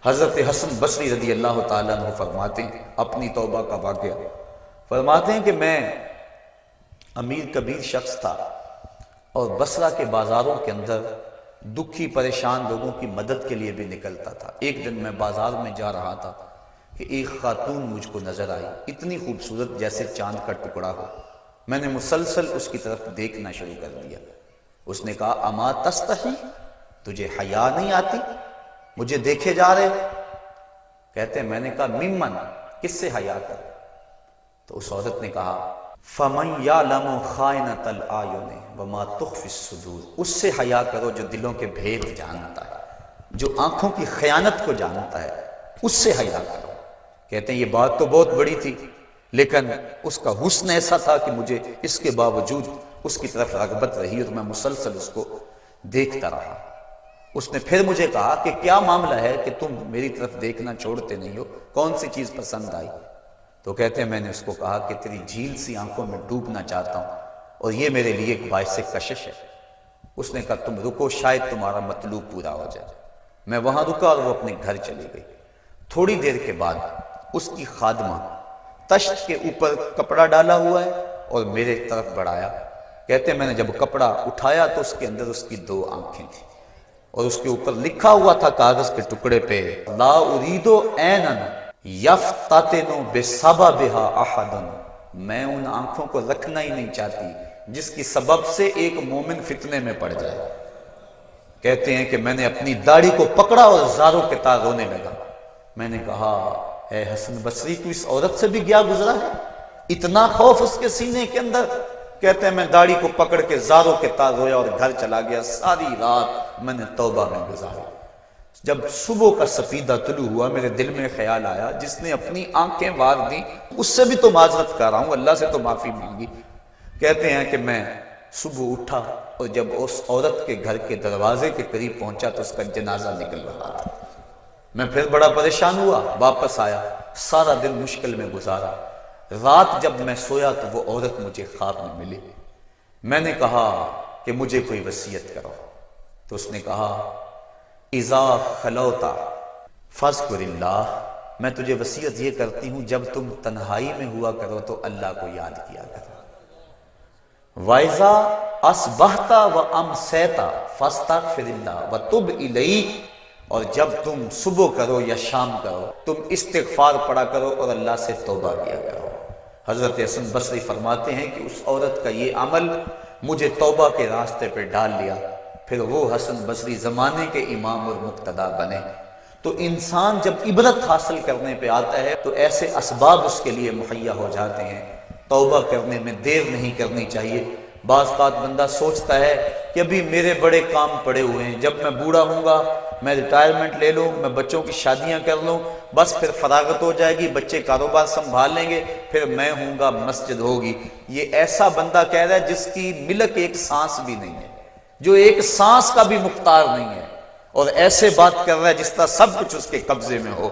حضرت حسن بصری رضی اللہ تعالیٰ عنہ فرماتے ہیں اپنی توبہ کا واقعہ، فرماتے ہیں کہ میں امیر کبیر شخص تھا اور بصرہ کے بازاروں کے اندر دکھی پریشان لوگوں کی مدد کے لیے بھی نکلتا تھا۔ ایک دن میں بازار میں جا رہا تھا کہ ایک خاتون مجھ کو نظر آئی، اتنی خوبصورت جیسے چاند کا ٹکڑا ہو۔ میں نے مسلسل اس کی طرف دیکھنا شروع کر دیا۔ اس نے کہا اما تستحی، تجھے حیا نہیں آتی، مجھے دیکھے جا رہے ہو؟ کہتے ہیں میں نے کہا ممن، کس سے حیا کر؟ تو اس عورت نے کہا فمن یعلم خائنۃ الاعین وما تخفی الصدور، اس سے حیا کرو جو دلوں کے بھید جانتا ہے، جو آنکھوں کی خیانت کو جانتا ہے، اس سے حیا کرو۔ کہتے ہیں یہ بات تو بہت بڑی تھی، لیکن اس کا حسن ایسا تھا کہ مجھے اس کے باوجود اس کی طرف رغبت رہی اور میں مسلسل اس کو دیکھتا رہا۔ اس نے پھر مجھے کہا کہ کیا معاملہ ہے کہ تم میری طرف دیکھنا چھوڑتے نہیں ہو، کون سی چیز پسند آئی؟ تو کہتے ہیں میں نے اس کو کہا کہ تیری جھیل سی آنکھوں میں ڈوبنا چاہتا ہوں اور یہ میرے لیے ایک باعث کشش ہے۔ اس نے کہا تم رکو، شاید تمہارا مطلوب پورا ہو جائے۔ میں وہاں رکا اور وہ اپنے گھر چلی گئی۔ تھوڑی دیر کے بعد اس کی خادمہ تشت کے اوپر کپڑا ڈالا ہوا ہے اور میرے طرف بڑھایا۔ کہتے ہیں میں نے جب کپڑا اٹھایا تو اس کے اندر اس کی دو آنکھیں تھیں اور اس کے اوپر لکھا ہوا تھا کاغذ کے ٹکڑے پہ لا اريد عینا یفتتن بسببھا احدا، میں ان آنکھوں کو رکھنا ہی نہیں چاہتی جس کی سبب سے ایک مومن فتنے میں پڑ جائے۔ کہتے ہیں کہ میں نے اپنی داڑھی کو پکڑا اور زاروں کے تار رونے لگا۔ میں نے کہا اے حسن بصری تو اس عورت سے بھی گیا گزرا ہے، اتنا خوف اس کے سینے کے اندر؟ کہتے ہیں میں داڑھی کو پکڑ کے زاروں کے تار رویا اور گھر چلا گیا۔ ساری رات میں نے توبہ میں گزاری۔ جب صبح کا سپیدہ طلوع ہوا میرے دل میں خیال آیا جس نے اپنی آنکھیں وار دی اس سے بھی تو معذرت کر رہا ہوں، اللہ سے تو معافی مانگی۔ کہتے ہیں کہ میں صبح اٹھا اور جب اس عورت کے گھر کے دروازے کے قریب پہنچا تو اس کا جنازہ نکل رہا تھا۔ میں پھر بڑا پریشان ہوا، واپس آیا، سارا دن مشکل میں گزارا۔ رات جب میں سویا تو وہ عورت مجھے خواب میں ملی۔ میں نے کہا کہ مجھے کوئی وصیت کرو، تو اس نے کہا اذا خلوت فاذکر اللہ، میں تجھے وصیت یہ کرتی ہوں جب تم تنہائی میں ہوا کرو تو اللہ کو یاد کیا کرو۔ وَإِذَا أَصْبَحْتَ وَأَمْسَيْتَ فَاسْتَغْفِرِ اللَّهَ وَتُبْ إِلَيْهِ، اور جب تم صبح کرو یا شام کرو تم استغفار پڑھا کرو اور اللہ سے توبہ کیا کرو۔ حضرت حسن بصری فرماتے ہیں کہ اس عورت کا یہ عمل مجھے توبہ کے راستے پہ ڈال لیا، پھر وہ حسن بصری زمانے کے امام اور مقتدا بنے۔ تو انسان جب عبرت حاصل کرنے پہ آتا ہے تو ایسے اسباب اس کے لیے مہیا ہو جاتے ہیں، توبہ کرنے میں دیر نہیں کرنی چاہیے۔ بعض بات بندہ سوچتا ہے کہ ابھی میرے بڑے کام پڑے ہوئے ہیں، جب میں بوڑھا ہوں گا میں ریٹائرمنٹ لے لوں، میں بچوں کی شادیاں کر لوں، بس پھر فراغت ہو جائے گی، بچے کاروبار سنبھال لیں گے، پھر میں ہوں گا، مسجد ہوگی۔ یہ ایسا بندہ کہہ رہا ہے جس کی ملک ایک سانس بھی نہیں ہے، جو ایک سانس کا بھی مختار نہیں ہے، اور ایسے بات کر رہا ہے جس طرح سب کچھ اس کے قبضے میں ہو۔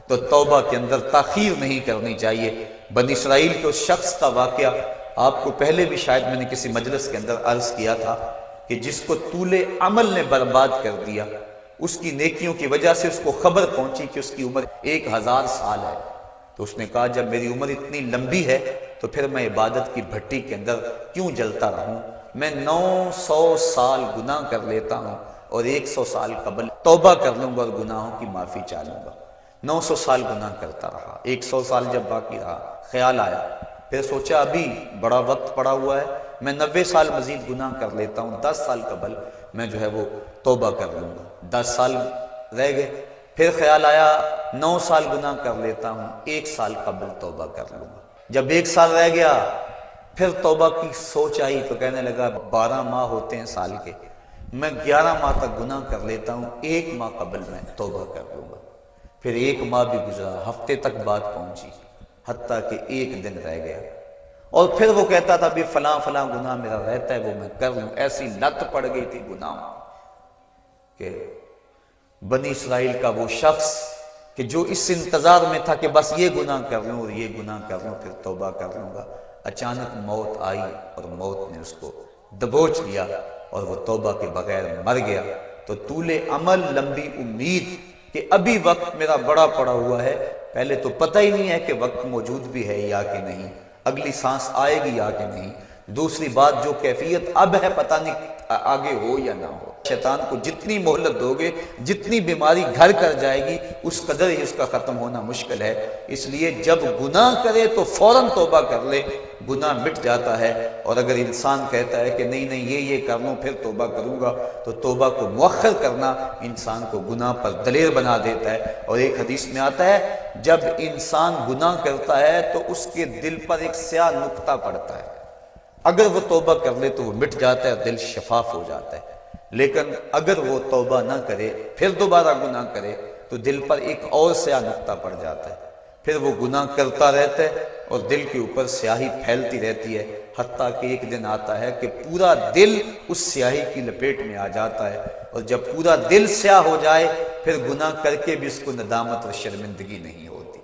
تو توبہ کے اندر تاخیر نہیں کرنی چاہیے۔ بنی اسرائیل کے اس شخص کا واقعہ آپ کو پہلے بھی شاید میں نے کسی مجلس کے اندر عرض کیا تھا کہ جس کو طول عمل نے برباد کر دیا، اس کی نیکیوں کی وجہ سے اس کو خبر پہنچی کہ اس کی عمر 1000 سال ہے، تو اس نے کہا جب میری عمر اتنی لمبی ہے تو پھر میں عبادت کی بھٹی کے اندر کیوں جلتا رہوں؟ میں 900 سال گناہ کر لیتا ہوں اور 100 سال قبل توبہ کر لوں گا اور گناہوں کی معافی چاہ لوں گا۔ 900 سال گناہ کرتا رہا، 100 سال جب باقی رہا خیال آیا، پھر سوچا ابھی بڑا وقت پڑا ہوا ہے، میں 90 سال مزید گناہ کر لیتا ہوں، 10 سال قبل میں جو ہے وہ توبہ کر لوں گا۔ 10 سال رہ گئے، پھر خیال آیا 9 سال گناہ کر لیتا ہوں، 1 سال قبل توبہ کر لوں گا۔ جب 1 سال رہ گیا پھر توبہ کی سوچ آئی تو کہنے لگا 12 ماہ ہوتے ہیں سال کے، میں 11 ماہ تک گناہ کر لیتا ہوں، 1 ماہ قبل میں توبہ کر لوں گا۔ پھر 1 ماہ بھی گزرا، ہفتے تک بات پہنچی، حتیٰ کہ 1 دن رہ گیا، اور پھر وہ کہتا تھا بھی فلاں فلاں گناہ میرا رہتا ہے وہ میں کر لوں۔ ایسی لت پڑ گئی تھی گناہ کہ بنی اسرائیل کا وہ شخص کہ جو اس انتظار میں تھا کہ بس یہ گناہ کر لوں اور یہ گناہ کر لوں پھر توبہ کر لوں گا، اچانک موت آئی اور موت نے اس کو دبوچ لیا اور وہ توبہ کے بغیر مر گیا۔ تو طول عمل، لمبی امید کہ ابھی وقت میرا بڑا پڑا ہوا ہے، پہلے تو پتہ ہی نہیں ہے کہ وقت موجود بھی ہے یا کہ نہیں، اگلی سانس آئے گی یا کہ نہیں، دوسری بات جو کیفیت اب ہے پتہ نہیں آگے ہو یا نہ ہو۔ شیطان کو جتنی مہلت دو گے، جتنی بیماری گھر کر جائے گی، اس قدر ہی اس کا ختم ہونا مشکل ہے۔ اس لیے جب گناہ کرے تو فوراً توبہ کر لے، گناہ مٹ جاتا ہے۔ اور اگر انسان کہتا ہے کہ نہیں نہیں یہ کر لوں پھر توبہ کروں گا، تو توبہ کو مؤخر کرنا انسان کو گناہ پر دلیر بنا دیتا ہے۔ اور ایک حدیث میں آتا ہے جب انسان گناہ کرتا ہے تو اس کے دل پر ایک سیاہ نقطہ پڑتا ہے، اگر وہ توبہ کر لے تو وہ مٹ جاتا ہے، دل شفاف ہو جاتا ہے۔ لیکن اگر وہ توبہ نہ کرے پھر دوبارہ گناہ کرے تو دل پر ایک اور سیاہ نقطہ پڑ جاتا ہے، پھر وہ گناہ کرتا رہتا ہے اور دل کے اوپر سیاہی پھیلتی رہتی ہے، حتیٰ کہ ایک دن آتا ہے کہ پورا دل اس سیاہی کی لپیٹ میں آ جاتا ہے۔ اور جب پورا دل سیاہ ہو جائے پھر گناہ کر کے بھی اس کو ندامت اور شرمندگی نہیں ہوتی۔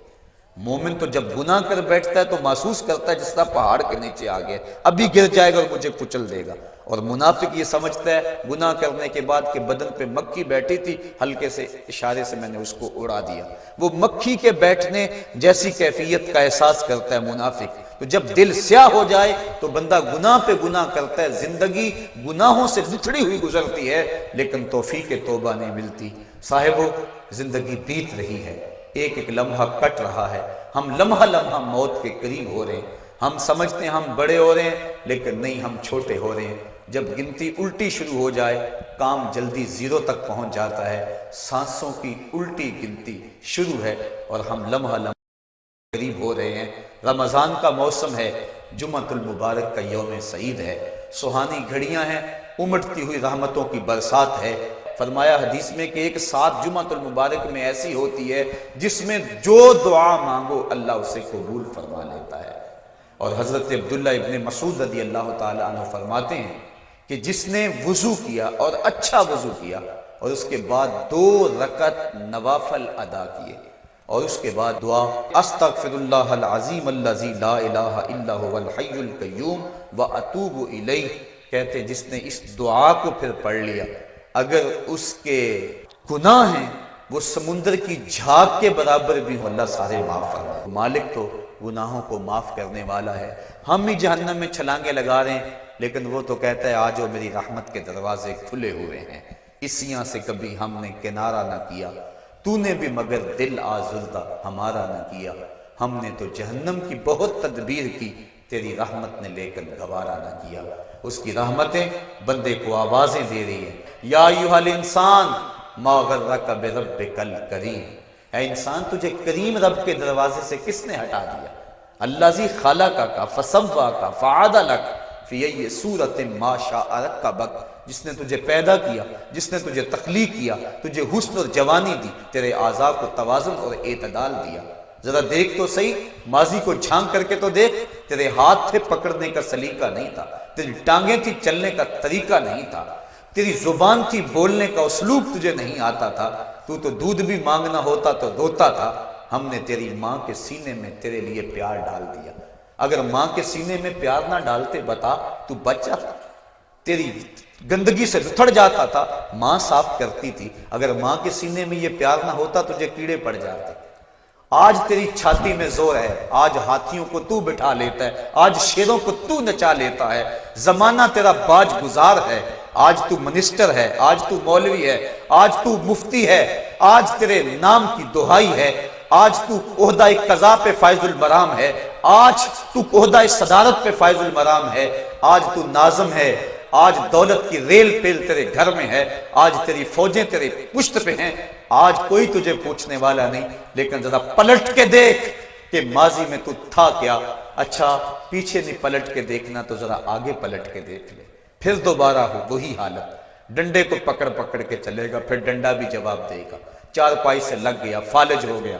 مومن تو جب گناہ کر بیٹھتا ہے تو محسوس کرتا ہے جس طرح پہاڑ کے نیچے آ گیا، ابھی گر جائے گا اور مجھے کچل دے گا۔ اور منافق یہ سمجھتا ہے گناہ کرنے کے بعد کہ بدن پہ مکھی بیٹھی تھی، ہلکے سے اشارے سے میں نے اس کو اڑا دیا، وہ مکھی کے بیٹھنے جیسی کیفیت کا احساس کرتا ہے منافق۔ تو جب دل سیاہ ہو جائے تو بندہ گناہ پہ گناہ کرتا ہے، زندگی گناہوں سے لتھڑی ہوئی گزرتی ہے لیکن توفیق توبہ نہیں ملتی۔ صاحبو، زندگی بیت رہی ہے، ایک ایک لمحہ کٹ رہا ہے، ہم لمحہ لمحہ موت کے قریب ہو رہے ہیں۔ ہم سمجھتے ہیں ہم بڑے ہو رہے ہیں لیکن نہیں، ہم چھوٹے ہو رہے ہیں۔ جب گنتی الٹی شروع ہو جائے کام جلدی زیرو تک پہنچ جاتا ہے، سانسوں کی الٹی گنتی شروع ہے اور ہم لمحہ لمحہ قریب ہو رہے ہیں۔ رمضان کا موسم ہے، جمعۃ المبارک کا یوم سعید ہے، سہانی گھڑیاں ہیں، امٹتی ہوئی رحمتوں کی برسات ہے۔ فرمایا حدیث میں کہ ایک ساتھ جمعۃ المبارک میں ایسی ہوتی ہے جس میں جو دعا مانگو اللہ اسے قبول فرما لیتا ہے۔ اور حضرت عبداللہ ابن مسعود رضی اللہ تعالی عنہ فرماتے ہیں کہ جس نے وضو کیا اور اچھا وضو کیا اور اس کے بعد 2 رکعت نوافل ادا کیے اور اس کے بعد دعا استغفر اللہ العظیم الذی لا الہ الا هو الحی القیوم واتوب الیہ، کہتے جس نے اس دعا کو پھر پڑھ لیا، اگر اس کے گناہ ہیں وہ سمندر کی جھاگ کے برابر بھی ہو اللہ سارے معاف فرمائے۔ مالک تو گناہوں کو معاف کرنے والا ہے، ہم ہی جہنم میں چھلانگے لگا رہے ہیں لیکن وہ تو کہتا ہے آجو میری رحمت کے دروازے کھلے ہوئے ہیں، اسیاں سے کبھی ہم نے کنارہ نہ کیا، تو نے بھی مگر دل آزردہ ہمارا نہ کیا، ہم نے تو جہنم کی بہت تدبیر کی، تیری رحمت نے لے کر گوارا نہ کیا۔ اس کی رحمتیں بندے کو آوازیں دے رہی ہیں، یا ایھا الانسان ما غرک بربک الکریم، اے انسان تجھے کریم رب کے دروازے سے کس نے ہٹا دیا؟ الذی خلقک فسواک فعدلک فی ای صورت ما شاء رکبک، جس نے تجھے پیدا کیا، جس نے تجھے تخلیق کیا، تجھے حسن اور جوانی دی، تیرے اعضاء کو توازن اور اعتدال دیا۔ ذرا دیکھ تو صحیح، ماضی کو جھانک کر کے تو دیکھ، تیرے ہاتھ تھے پکڑنے کا سلیقہ نہیں تھا، تیری ٹانگیں تھی چلنے کا طریقہ نہیں تھا، تیری زبان تھی بولنے کا اسلوب تجھے نہیں آتا تھا، تو دودھ بھی مانگنا ہوتا تو روتا تھا، ہم نے تیری ماں کے سینے میں تیرے لیے پیار ڈال دیا۔ اگر ماں کے سینے میں پیار نہ ڈالتے بتا تو بچہ تیری گندگی سے لتھڑ جاتا تھا، ماں صاف کرتی تھی، اگر ماں کے سینے میں یہ پیار نہ ہوتا تجھے کیڑے پڑ جاتے۔ آج تیری چھاتی میں زور ہے، آج ہاتھیوں کو تو بٹھا لیتا ہے، آج شیروں کو تو نچا لیتا ہے، زمانہ تیرا باج گزار ہے، آج تو منسٹر ہے، آج تو مولوی ہے، آج تو مفتی ہے، آج تیرے نام کی دہائی ہے، آج تو عہدہ قضا پہ فائز المرام ہے، آج تو عہدہ صدارت پہ فائز المرام ہے، آج تو ناظم ہے، آج دولت کی ریل پیل تیرے گھر میں ہے، آج تیری فوجیں تیرے پشت پہ ہیں، آج کوئی تجھے پوچھنے والا نہیں، لیکن ذرا پلٹ کے دیکھ کہ ماضی میں تو تھا کیا۔ اچھا پیچھے نہیں پلٹ کے دیکھنا تو ذرا آگے پلٹ کے دیکھ لے، پھر دوبارہ ہو وہی حالت، ڈنڈے کو پکڑ پکڑ کے چلے گا، پھر ڈنڈا بھی جواب دے گا، چارپائی سے لگ گیا، فالج ہو گیا،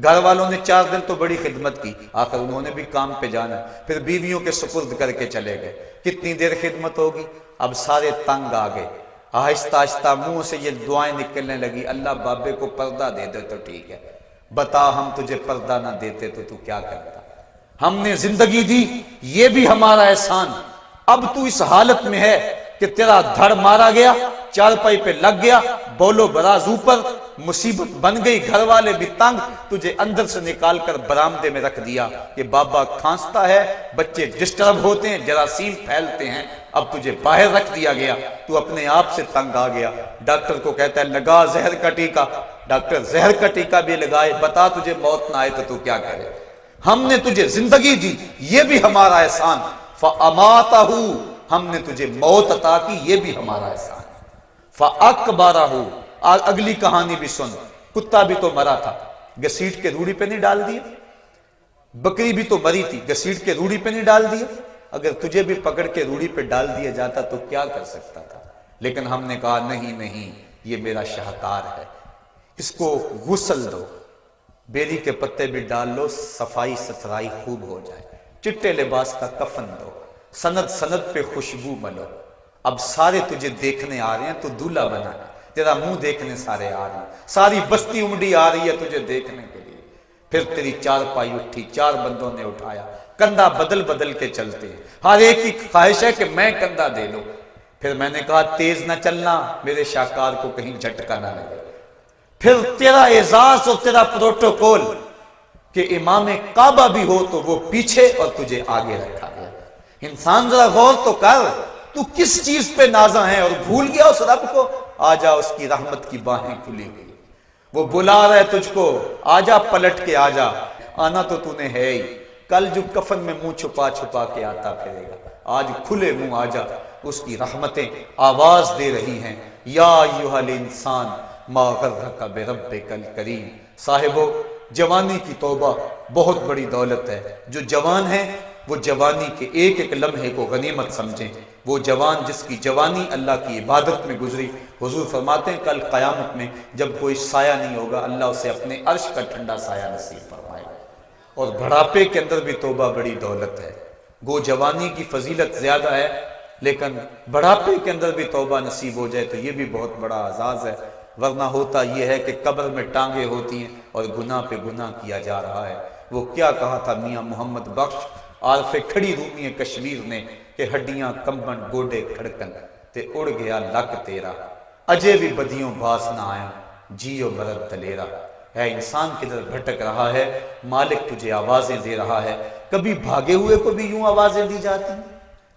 گھر والوں نے 4 دن تو بڑی خدمت کی، آخر انہوں نے بھی کام پہ جانا، پھر بیویوں کے سپرد کر کے چلے گئے، کتنی دیر خدمت ہوگی، اب سارے تنگ آ گئے، آہستہ آہستہ منہ سے یہ دعائیں نکلنے لگی، اللہ بابے کو پردہ دے دے تو ٹھیک ہے، بتا ہم تجھے پردہ نہ دیتے تو کیا کرتا؟ ہم نے زندگی دی، یہ بھی ہمارا احسان، اب تو اس حالت میں ہے کہ تیرا دھڑ مارا گیا، چارپائی پہ لگ گیا، بولو براز اوپر، مصیبت بن گئی، گھر والے بھی تنگ، تجھے اندر سے نکال کر برآمدے میں رکھ دیا کہ بابا کھانستا ہے، بچے ڈسٹرب ہوتے ہیں، جراثیم پھیلتے ہیں، اب تجھے باہر رکھ دیا گیا، تو اپنے آپ سے تنگ آ گیا۔ ڈاکٹر کو کہتا ہے لگا زہر کا ٹیکہ، ڈاکٹر زہر کا ٹیکہ بھی لگائے، بتا تجھے موت نہ آئے تو کیا کرے؟ ہم نے تجھے زندگی دی، یہ بھی ہمارا احسان، فَأَمَاتَهُ، ہم نے تجھے موت عطا کی، یہ بھی ہمارا احسان۔ فَأَقْبَرَهُ، اگلی کہانی بھی سن، کتا بھی تو مرا تھا، گھسیٹ کے روڑی پہ نہیں ڈال دیا؟ بکری بھی تو مری تھی، گھسیٹ کے روڑی پہ نہیں ڈال دیا؟ اگر تجھے بھی پکڑ کے روڑی پہ ڈال دیا جاتا تو کیا کر سکتا تھا؟ لیکن ہم نے کہا نہیں نہیں، یہ میرا شاہکار ہے، اس کو غسل دو، بیری کے پتے بھی ڈال لو، صفائی ستھرائی خوب ہو جائے، چٹے لباس کا کفن دو، سند سند پہ خوشبو ملو، اب سارے تجھے دیکھنے آ رہے ہیں، تو دولہا بنا ہے، تیرا منہ دیکھنے سارے آ رہے ہیں، ساری بستی امڈی آ رہی ہے تجھے دیکھنے کے لیے۔ پھر تیری چار پائی اٹھی، چار بندوں نے اٹھایا، کندھا بدل بدل کے چلتے ہیں، ہر ایک کی خواہش ہے کہ میں کندھا دے لوں۔ پھر میں نے کہا تیز نہ چلنا، میرے شاہکار کو کہیں جھٹکا نہ لگے۔ پھر تیرا اعزاز اور تیرا پروٹوکول کہ امام کعبہ بھی ہو تو وہ پیچھے اور تجھے آگے رکھا گیا۔ انسان ذرا غور تو کر، تو کس چیز پہ نازاں ہے اور بھول گیا اس رب کو؟ آجا، اس کی رحمت کی باہیں کھلی ہوئی، وہ بلا رہا ہے تجھ کو، آجا پلٹ کے آجا، آنا تو نے ہے ہی، کل جو کفن میں منہ چھپا چھپا کے آتا پھرے گا، آج کھلے منہ آجا، اس کی رحمتیں آواز دے رہی ہیں، یا ایھا الانسان ما غرک بربک الکریم۔ صاحبو، جوانی کی توبہ بہت بڑی دولت ہے، جو جوان ہیں وہ جوانی کے ایک ایک لمحے کو غنیمت سمجھیں۔ وہ جوان جس کی جوانی اللہ کی عبادت میں گزری، حضور فرماتے ہیں کل قیامت میں جب کوئی سایہ نہیں ہوگا، اللہ اسے اپنے عرش کا ٹھنڈا سایہ نصیب فرمائے گا۔ اور بڑھاپے کے اندر بھی توبہ بڑی دولت ہے، گو جوانی کی فضیلت زیادہ ہے، لیکن بڑھاپے کے اندر بھی توبہ نصیب ہو جائے تو یہ بھی بہت بڑا اعزاز ہے، ورنہ ہوتا یہ ہے کہ قبر میں ٹانگیں ہوتی ہیں اور گناہ پہ گناہ کیا جا رہا ہے۔ وہ کیا کہا تھا میاں محمد بخش عارف کھڑی رومی کشمیر نے کہ ہڈیاں کمبن گوڈے کھڑکن تے اڑ گیا لک تیرا، اجے بھی بدیوں باس نہ آیا، جیو مرد دلیرا۔ ہے انسان کدھر بھٹک رہا ہے، مالک تجھے آوازیں دے رہا ہے۔ کبھی بھاگے ہوئے کو بھی یوں آوازیں دی جاتی ہیں،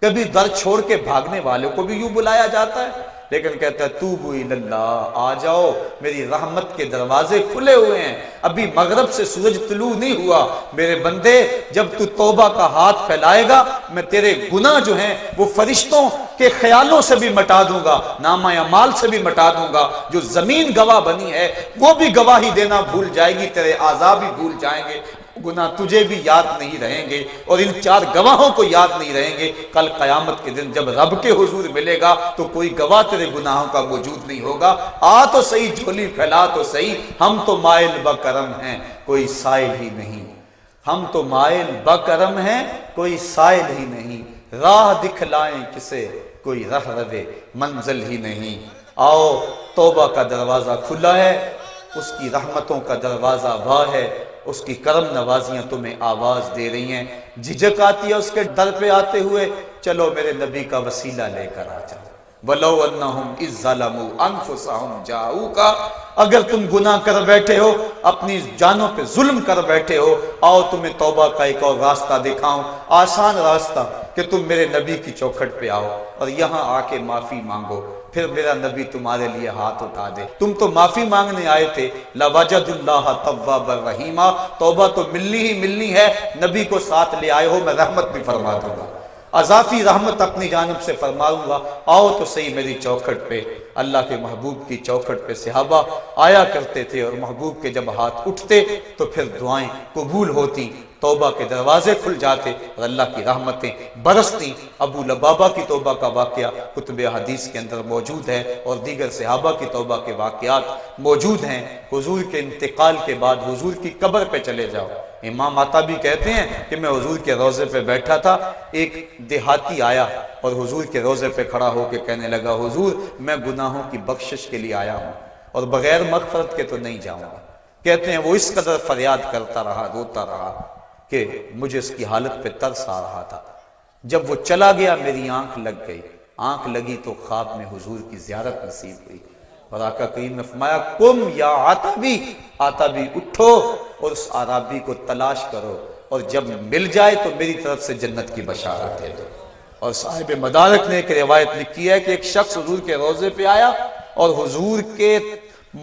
کبھی در چھوڑ کے بھاگنے والوں کو بھی یوں بلایا جاتا ہے، لیکن کہتا ہے توبوا الی اللہ، آ جاؤ، میری رحمت کے دروازے کھلے ہوئے ہیں، ابھی مغرب سے سورج طلوع نہیں ہوا، میرے بندے جب تو توبہ کا ہاتھ پھیلائے گا میں تیرے گناہ جو ہیں وہ فرشتوں کے خیالوں سے بھی مٹا دوں گا، نامہ اعمال سے بھی مٹا دوں گا، جو زمین گواہ بنی ہے وہ بھی گواہی دینا بھول جائے گی، تیرے اعضاء بھی بھول جائیں گے، گناہ تجھے بھی یاد نہیں رہیں گے، اور ان چار گواہوں کو یاد نہیں رہیں گے۔ کل قیامت کے دن جب رب کے حضور ملے گا تو کوئی گواہ تیرے گناہوں کا موجود نہیں ہوگا۔ آ تو صحیح، جھولی پھیلا تو صحیح، ہم تو مائل بکرم ہیں، کوئی سائل ہی نہیں، ہم تو مائل بکرم ہیں، کوئی سائل ہی نہیں، راہ دکھلائیں کسے، کوئی رہ روے منزل ہی نہیں۔ آؤ، توبہ کا دروازہ کھلا ہے، اس کی رحمتوں کا دروازہ واہ ہے، اس کی کرم نوازیاں تمہیں آواز دے رہی ہیں، جھجک آتی ہے اس کے در پہ آتے ہوئے، چلو میرے نبی کا وسیلہ لے کر آ جاؤ۔ وَلَوْ أَنَّهُمْ إِذْ ظَلَمُوا أَنفُسَهُمْ جَاءُوكَ، اگر تم گناہ کر بیٹھے ہو، اپنی جانوں پہ ظلم کر بیٹھے ہو، آؤ تمہیں توبہ کا ایک اور راستہ دکھاؤں، آسان راستہ، کہ تم میرے نبی کی چوکھٹ پہ آؤ اور یہاں آ کے معافی مانگو، پھر میرا نبی تمہارے لیے ہاتھ اٹھا دے۔ تم تو معافی مانگنے آئے تھے، لَوَجَدُ اللَّهَ تَوَّابًا رَحِيمًا، توبہ تو ملنی ہی ملنی ہے، نبی کو ساتھ لے آئے ہو، میں رحمت بھی فرما دوں گا، اضافی رحمت اپنی جانب سے فرماؤں گا، آؤ تو صحیح میری چوکھٹ پہ۔ اللہ کے محبوب کی چوکھٹ پہ صحابہ آیا کرتے تھے، اور محبوب کے جب ہاتھ اٹھتے تو پھر دعائیں قبول ہوتی، توبہ کے دروازے کھل جاتے اور اللہ کی رحمتیں برستی۔ ابو لبابہ کی توبہ کا واقعہ کتب حدیث کے اندر موجود ہے، اور دیگر صحابہ کی توبہ کے واقعات موجود ہیں۔ حضور کے انتقال کے بعد حضور کی قبر پہ چلے جاؤ، امام عطا بھی کہتے ہیں کہ میں حضور کے روضے پہ بیٹھا تھا، ایک دیہاتی آیا اور حضور کے روضے پہ کھڑا ہو کے کہنے لگا حضور میں گناہوں کی بخشش کے لیے آیا ہوں اور بغیر مغفرت کے تو نہیں جاؤں گا۔ کہتے ہیں وہ اس قدر فریاد کرتا رہا، روتا رہا کہ مجھے اس کی حالت پہ ترس آ رہا تھا۔ جب وہ چلا گیا میری آنکھ لگ گئی، آنکھ لگی تو خواب میں حضور کی زیارت نصیب ہوئی، اور آقا کریم نے فرمایا قم یا عتبی، عتبی اٹھو اور اس عرابی کو تلاش کرو، اور جب مل جائے تو میری طرف سے جنت کی بشارت دے دو۔ اور صاحب مدارک نے ایک روایت لکھی ہے کہ ایک شخص حضور کے روضے پہ آیا اور حضور کے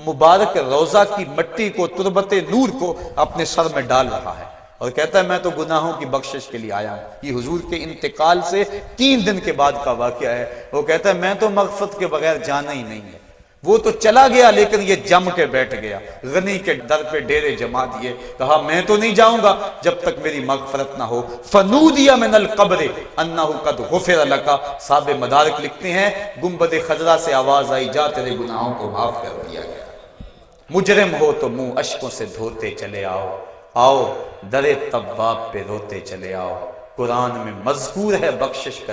مبارک روضہ کی مٹی کو، تربت نور کو اپنے سر میں ڈال رہا ہے اور کہتا ہے میں تو گناہوں کی بخشش کے لیے آیا ہوں۔ یہ حضور کے انتقال سے 3 دن کے بعد کا واقعہ ہے۔ وہ کہتا ہے میں تو مغفرت کے بغیر جانا ہی نہیں ہے۔ وہ تو چلا گیا لیکن یہ جم کے بیٹھ گیا، غنی کے در پہ ڈیرے جما دیے، کہا میں تو نہیں جاؤں گا جب تک میری مغفرت نہ ہو۔ فنودی من القبر انہ قد غفر لک، صاحب مدارک لکھتے ہیں گنبد خضرا سے آواز آئی جا تیرے گناہوں کو معاف کر دیا گیا، مجرم ہو تو منہ اشکوں سے دھوتے چلے آؤ، آؤ در تواب پہ روتے چلے آؤ۔ قرآن میں مذکور ہے بخشش کا